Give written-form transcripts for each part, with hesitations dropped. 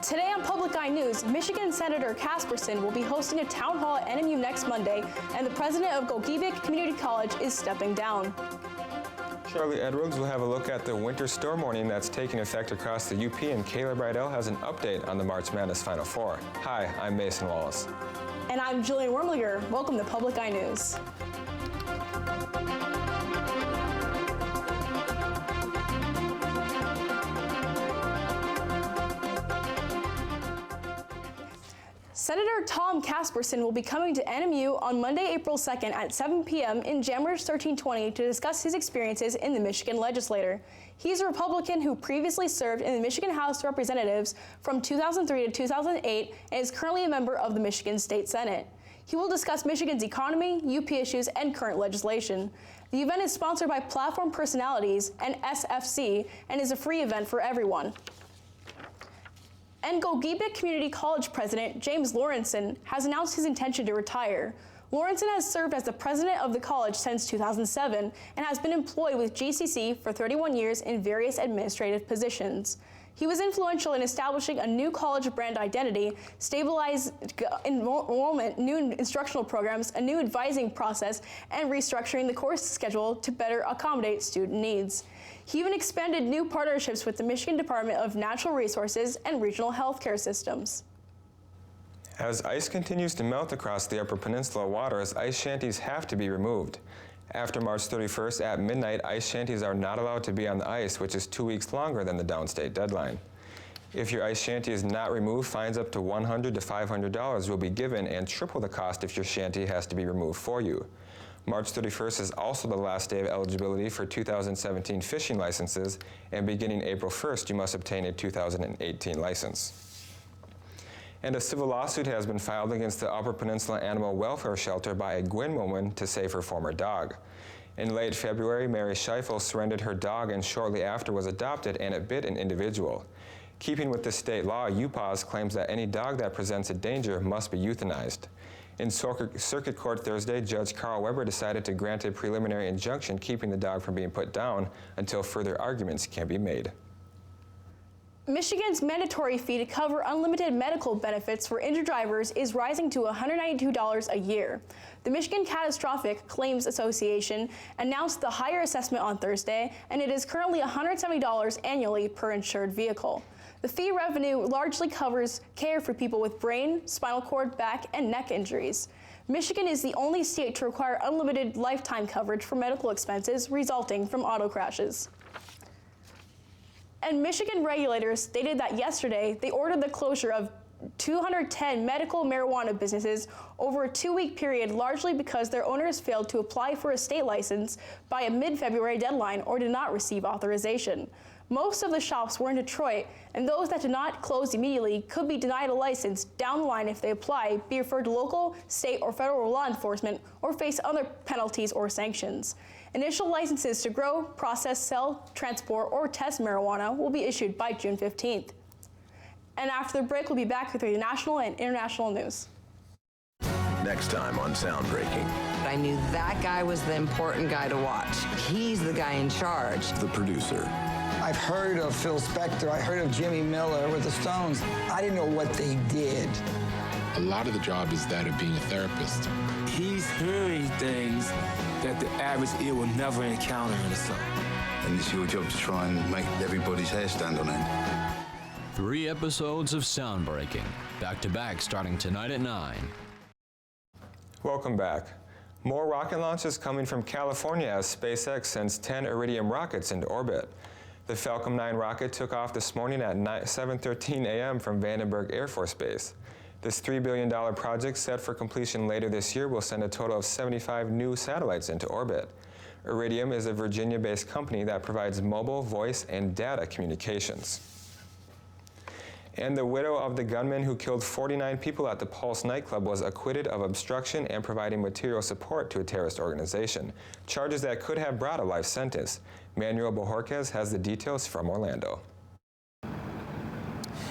Today on Public Eye News, Michigan Senator Casperson will be hosting a town hall at NMU next Monday, and the president of Gogebic Community College is stepping down. Charlie Edwards will have a look at the winter storm warning that's taking effect across the UP, and Kayla Bridell has an update on the March Madness Final Four. Hi, I'm Mason Wallace. And I'm Jillian Wormliger. Welcome to Public Eye News. Senator Tom Casperson will be coming to NMU on Monday, April 2nd at 7 p.m. in Jammers 1320 to discuss his experiences in the Michigan legislature. He's a Republican who previously served in the Michigan House of Representatives from 2003 to 2008 and is currently a member of the Michigan State Senate. He will discuss Michigan's economy, UP issues, and current legislation. The event is sponsored by Platform Personalities and SFC and is a free event for everyone. And Gogebic Community College President James Lawrenson has announced his intention to retire. Lawrenson has served as the president of the college since 2007 and has been employed with GCC for 31 years in various administrative positions. He was influential in establishing a new college brand identity, stabilized enrollment, new instructional programs, a new advising process, and restructuring the course schedule to better accommodate student needs. He even expanded new partnerships with the Michigan Department of Natural Resources and regional healthcare systems. As ice continues to melt across the Upper Peninsula waters, ice shanties have to be removed. After March 31st at midnight, ice shanties are not allowed to be on the ice, which is 2 weeks longer than the downstate deadline. If your ice shanty is not removed, fines up to $100 to $500 will be given, and triple the cost if your shanty has to be removed for you. March 31st is also the last day of eligibility for 2017 fishing licenses, and beginning April 1st, you must obtain a 2018 license. And a civil lawsuit has been filed against the Upper Peninsula Animal Welfare Shelter by a Gwinn woman to save her former dog. In late February, Mary Scheifel surrendered her dog and shortly after was adopted, and it bit an individual. Keeping with the state law, UPAWS claims that any dog that presents a danger must be euthanized. In Circuit Court Thursday, Judge Carl Weber decided to grant a preliminary injunction keeping the dog from being put down until further arguments can be made. Michigan's mandatory fee to cover unlimited medical benefits for injured drivers is rising to $192 a year. The Michigan Catastrophic Claims Association announced the higher assessment on Thursday, and it is currently $170 annually per insured vehicle. The fee revenue largely covers care for people with brain, spinal cord, back, and neck injuries. Michigan is the only state to require unlimited lifetime coverage for medical expenses resulting from auto crashes. And Michigan regulators stated that yesterday they ordered the closure of 210 medical marijuana businesses over a 2-week period, largely because their owners failed to apply for a state license by a mid-February deadline or did not receive authorization. Most of the shops were in Detroit, and those that did not close immediately could be denied a license down the line if they apply, be referred to local, state, or federal law enforcement, or face other penalties or sanctions. Initial licenses to grow, process, sell, transport, or test marijuana will be issued by June 15th. And after the break, we'll be back with the national and international news. Next time on Soundbreaking. I knew that guy was the important guy to watch. He's the guy in charge. The producer. I've heard of Phil Spector. I heard of Jimmy Miller with the Stones. I didn't know what they did. A lot of the job is that of being a therapist. He's hearing things that the average ear will never encounter in a song. And it's your job to try and make everybody's hair stand on end. 3 episodes of Soundbreaking, back-to-back starting tonight at 9. Welcome back. More rocket launches coming from California as SpaceX sends 10 Iridium rockets into orbit. The Falcon 9 rocket took off this morning at 7:13 a.m. from Vandenberg Air Force Base. This $3 billion project, set for completion later this year, will send a total of 75 new satellites into orbit. Iridium is a Virginia-based company that provides mobile, voice, and data communications. And the widow of the gunman who killed 49 people at the Pulse nightclub was acquitted of obstruction and providing material support to a terrorist organization, charges that could have brought a life sentence. Manuel Bojorquez has the details from Orlando.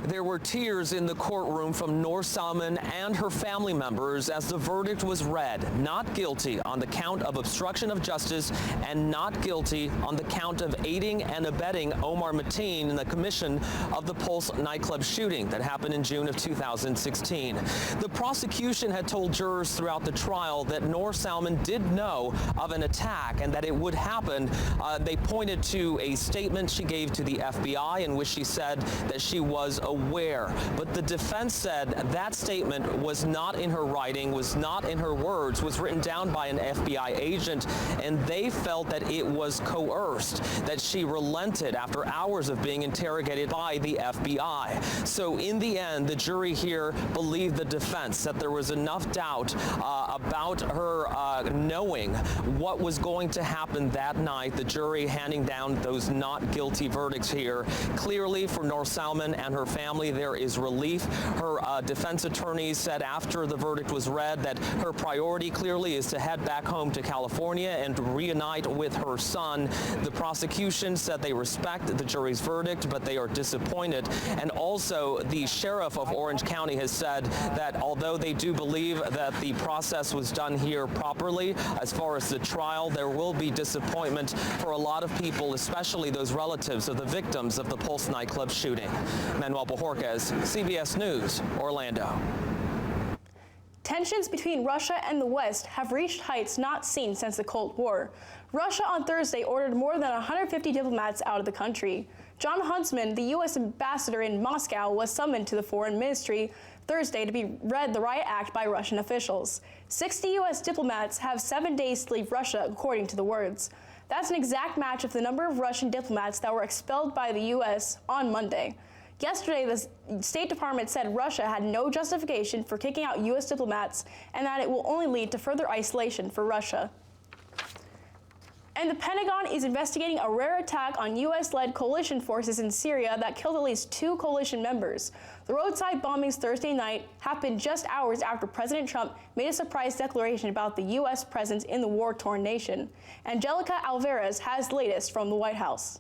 There were tears in the courtroom from Noor Salman and her family members as the verdict was read. Not guilty on the count of obstruction of justice and not guilty on the count of aiding and abetting Omar Mateen in the commission of the Pulse nightclub shooting that happened in June of 2016. The prosecution had told jurors throughout the trial that Noor Salman did know of an attack and that it would happen. They pointed to a statement she gave to the FBI in which she said that she was aware. But the defense said that statement was not in her writing, was not in her words, was written down by an FBI agent, and they felt that it was coerced, that she relented after hours of being interrogated by the FBI. So in the end, the jury here believed the defense, that there was enough doubt about her knowing what was going to happen that night. The jury handing down those not guilty verdicts here. Clearly, for Noor Salman and her family, there is relief. Her defense attorneys said after the verdict was read that her priority clearly is to head back home to California and reunite with her son. The prosecution said they respect the jury's verdict, but they are disappointed. And also, the sheriff of Orange County has said that although they do believe that the process was done here properly, as far as the trial, there will be disappointment for a lot of people, especially those relatives of the victims of the Pulse nightclub shooting. Manuel Bojorquez, CBS News, Orlando. Tensions between Russia and the West have reached heights not seen since the Cold War. Russia on Thursday ordered more than 150 diplomats out of the country. John Huntsman, the U.S. ambassador in Moscow, was summoned to the Foreign Ministry Thursday to be read the riot act by Russian officials. 60 U.S. diplomats have 7 days to leave Russia, according to the words. That's an exact match of the number of Russian diplomats that were expelled by the U.S. on Monday. Yesterday, the State Department said Russia had no justification for kicking out U.S. diplomats and that it will only lead to further isolation for Russia. And the Pentagon is investigating a rare attack on U.S.-led coalition forces in Syria that killed at least 2 coalition members. The roadside bombings Thursday night happened just hours after President Trump made a surprise declaration about the U.S. presence in the war-torn nation. Angelica Alvarez has the latest from the White House.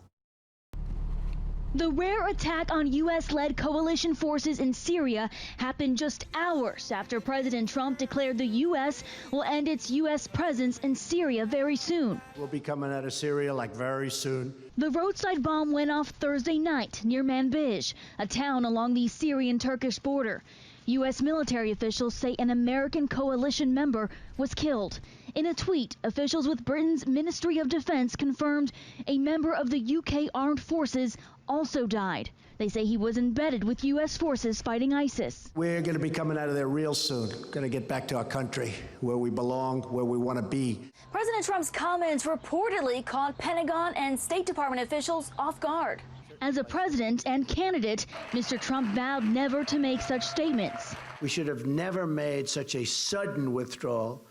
The rare attack on U.S.-led coalition forces in Syria happened just hours after President Trump declared the U.S. will end its U.S. presence in Syria very soon. We'll be coming out of Syria very soon. The roadside bomb went off Thursday night near Manbij, a town along the Syrian-Turkish border. U.S. military officials say an American coalition member was killed. In a tweet, officials with Britain's Ministry of Defense confirmed a member of the UK Armed Forces also died. They say he was embedded with U.S. forces fighting ISIS. We're going to be coming out of there real soon. Going to get back to our country, where we belong, where we want to be. President Trump's comments reportedly caught Pentagon and State Department officials off guard. As a president and candidate, Mr. Trump vowed never to make such statements. We should have never made such a sudden withdrawal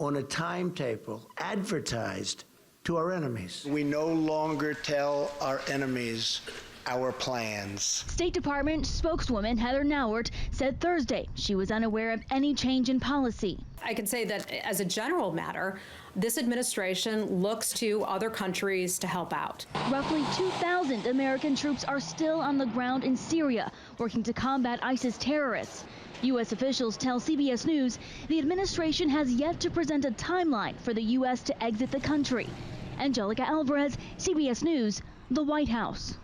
on a timetable advertised to our enemies. We no longer tell our enemies our plans. State Department spokeswoman Heather Nauert said Thursday she was unaware of any change in policy. I can say that as a general matter, this administration looks to other countries to help out. Roughly 2,000 American troops are still on the ground in Syria, working to combat ISIS terrorists. U.S. officials tell CBS News the administration has yet to present a timeline for the U.S. to exit the country. Angelica Alvarez, CBS News, the White House.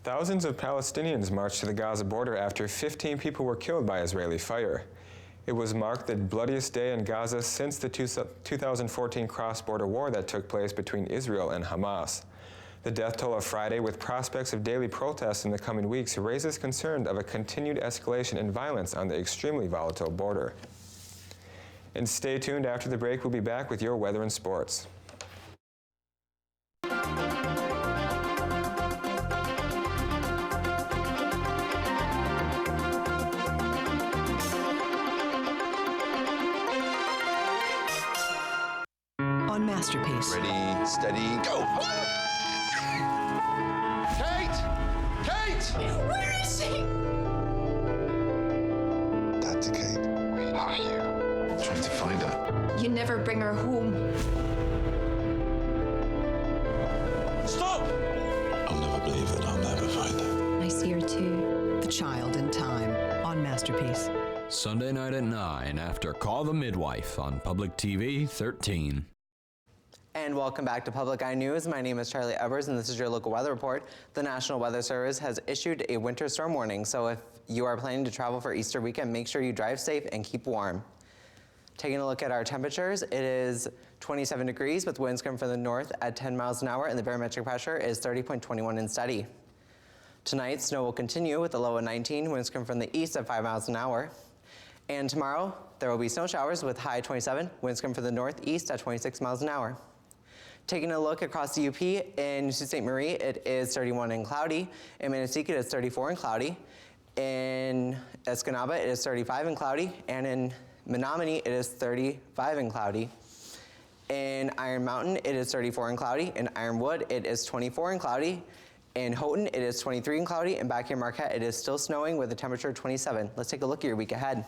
Thousands of Palestinians marched to the Gaza border after 15 people were killed by Israeli fire. It was marked the bloodiest day in Gaza since the 2014 cross-border war that took place between Israel and Hamas. The death toll of Friday, with prospects of daily protests in the coming weeks, raises concern of a continued escalation in violence on the extremely volatile border. And stay tuned. After the break, we'll be back with your weather and sports. On Masterpiece. Ready, steady, go. Kate! Kate! Where is she? Dr. Kate, where are you? I'm trying to find her. You never bring her home. Stop! I'll never believe that I'll never find her. I see her too. child in time on Masterpiece. Sunday night at 9 after Call the Midwife on Public TV 13. And welcome back to Public Eye News. My name is Charlie Evers, and this is your local weather report. The National Weather Service has issued a winter storm warning, so if you are planning to travel for Easter weekend, make sure you drive safe and keep warm. Taking a look at our temperatures, it is 27 degrees with winds coming from the north at 10 miles an hour, and the barometric pressure is 30.21 and steady. Tonight, snow will continue with a low of 19, winds coming from the east at 5 miles an hour. And tomorrow, there will be snow showers with high 27, winds coming from the northeast at 26 miles an hour. Taking a look across the UP, in Sault Ste. Marie, it is 31 and cloudy. In Manistee, it is 34 and cloudy. In Escanaba, it is 35 and cloudy. And in Menominee, it is 35 and cloudy. In Iron Mountain, it is 34 and cloudy. In Ironwood, it is 24 and cloudy. In Houghton, it is 23 and cloudy. And back here in Marquette, it is still snowing with a temperature of 27. Let's take a look at your week ahead.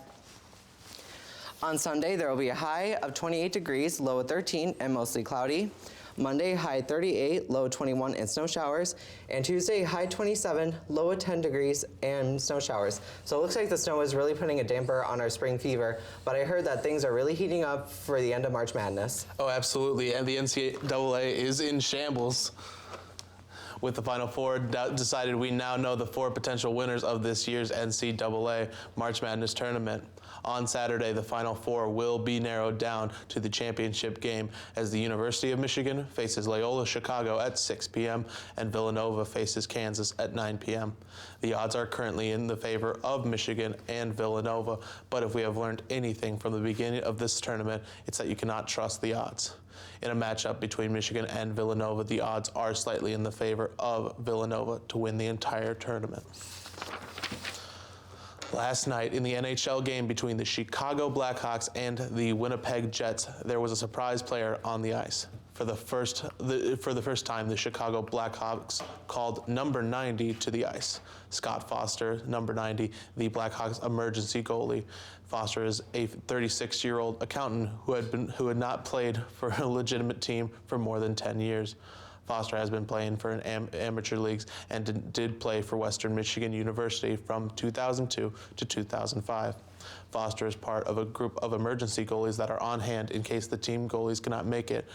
On Sunday, there will be a high of 28 degrees, low of 13, and mostly cloudy. Monday, high 38, low 21, and snow showers. And Tuesday, high 27, low of 10 degrees, and snow showers. So it looks like the snow is really putting a damper on our spring fever, but I heard that things are really heating up for the end of March Madness. Oh, absolutely, and the NCAA is in shambles. With the Final Four decided, we now know the 4 potential winners of this year's NCAA March Madness tournament. On Saturday, the Final Four will be narrowed down to the championship game as the University of Michigan faces Loyola Chicago at 6 p.m. and Villanova faces Kansas at 9 p.m. The odds are currently in the favor of Michigan and Villanova, but if we have learned anything from the beginning of this tournament, it's that you cannot trust the odds. In a matchup between Michigan and Villanova, the odds are slightly in the favor of Villanova to win the entire tournament. Last night, in the NHL game between the Chicago Blackhawks and the Winnipeg Jets, there was a surprise player on the ice. For the first time, the Chicago Blackhawks called number 90 to the ice. Scott Foster, number 90, the Blackhawks emergency goalie. Foster is a 36-year-old accountant who had not played for a legitimate team for more than 10 years. Foster has been playing for amateur leagues and did play for Western Michigan University from 2002 to 2005. Foster is part of a group of emergency goalies that are on hand in case the team goalies cannot make it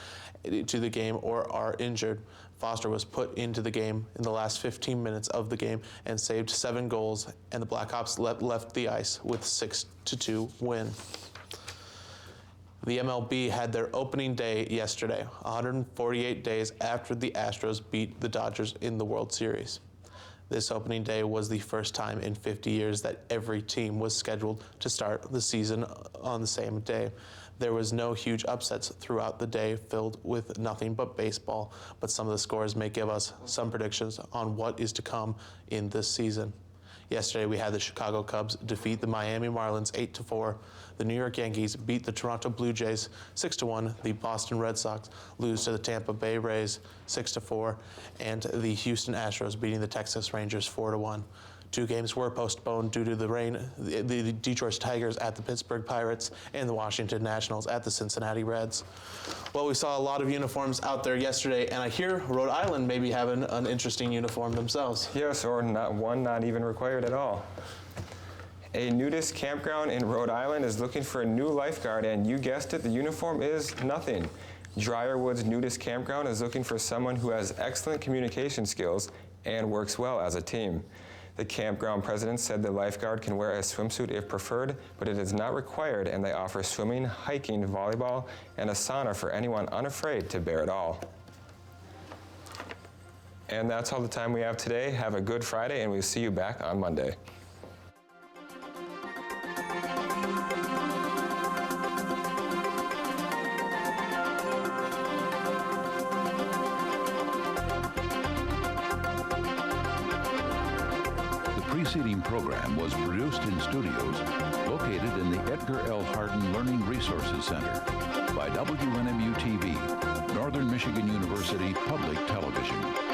to the game or are injured. Foster was put into the game in the last 15 minutes of the game and saved 7 goals, and the Blackhawks left the ice with 6-2 win. The MLB had their opening day yesterday, 148 days after the Astros beat the Dodgers in the World Series. This opening day was the first time in 50 years that every team was scheduled to start the season on the same day. There was no huge upsets throughout the day, filled with nothing but baseball, but some of the scores may give us some predictions on what is to come in this season. Yesterday, we had the Chicago Cubs defeat the Miami Marlins 8-4. The New York Yankees beat the Toronto Blue Jays 6-1. The Boston Red Sox lose to the Tampa Bay Rays 6-4. And the Houston Astros beating the Texas Rangers 4-1. 2 games were postponed due to the rain. The Detroit Tigers at the Pittsburgh Pirates and the Washington Nationals at the Cincinnati Reds. Well, we saw a lot of uniforms out there yesterday, and I hear Rhode Island may be having an interesting uniform themselves. Yes, or not even required at all. A nudist campground in Rhode Island is looking for a new lifeguard, and you guessed it, the uniform is nothing. Dryerwoods Nudist Campground is looking for someone who has excellent communication skills and works well as a team. The campground president said the lifeguard can wear a swimsuit if preferred, but it is not required, and they offer swimming, hiking, volleyball, and a sauna for anyone unafraid to bear it all. And that's all the time we have today. Have a good Friday, and we'll see you back on Monday. The preceding program was produced in studios located in the Edgar L. Hardin Learning Resources Center by WNMU-TV, Northern Michigan University Public Television.